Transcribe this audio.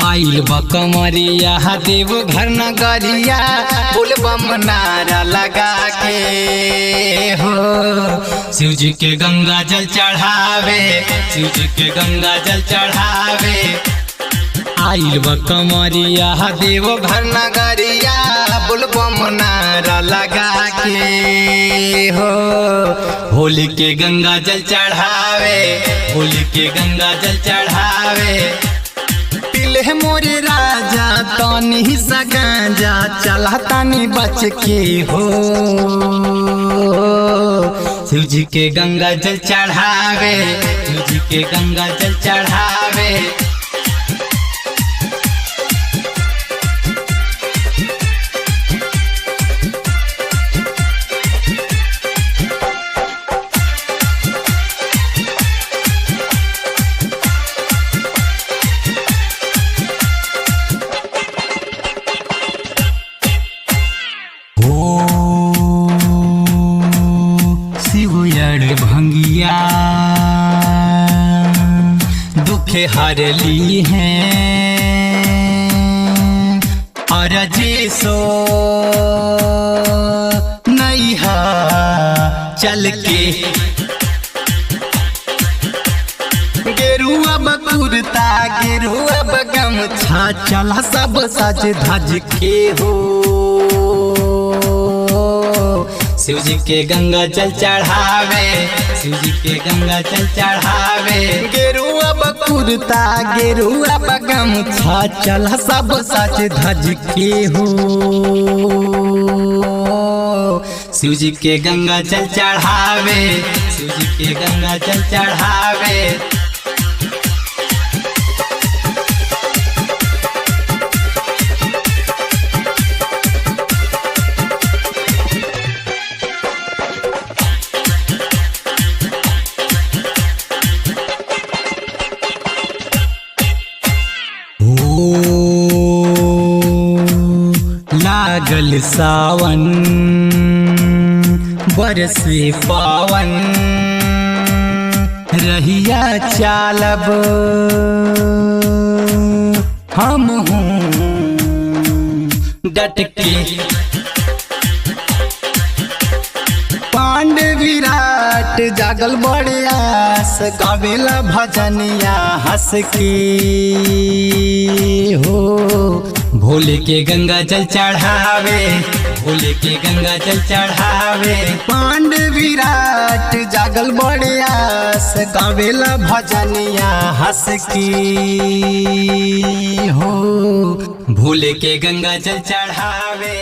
आइल बा कमरिया देव घर नगरिया बोल बम नारा लगा के हो। शिव जी के गंगा जल चढ़ावे, शिव जी के गंगा जल चढ़ावे। आइल बा कमरिया देव घर नगरिया बोल बम नारा लगा के हो। होली के गंगा जल चढ़ावे, होली के गंगा जल चढ़ावे। पिले मोरे राजा तनी सा गांजा चला तानी बच के हो। शिव जी के गंगा जल चढ़ावे, शिव जी के गंगा जल चढ़ावे। भंगिया दुखे हर ली हैं और जैसो नैहा चल के। गेरुआ बकुरता गेरुआ बगमछा चला सब सज धज के हो। शिव जी के गंगा जल चढ़ावे, शिव जी के गंगा जल चढ़ावे। गेरुआ बकुरता गेरुआ बगमछा चला सब सज धज के हो। शिव जी के गंगा जल चढ़ावे, शिव जी के गंगा जल चढ़ावे। लागल सावन बरसे पावन रहिया चालब हम हूँ डट के। पांड विराट जागल बड़े आस गावेला भजनिया हंस के हो। भोले के गंगा जल चढ़ावे, भोले के गंगा जल चढ़ावे। पांड विराट जागल बड़े आस गावेला भजनिया हंस के हो। भोले के गंगा जल चढ़ावे।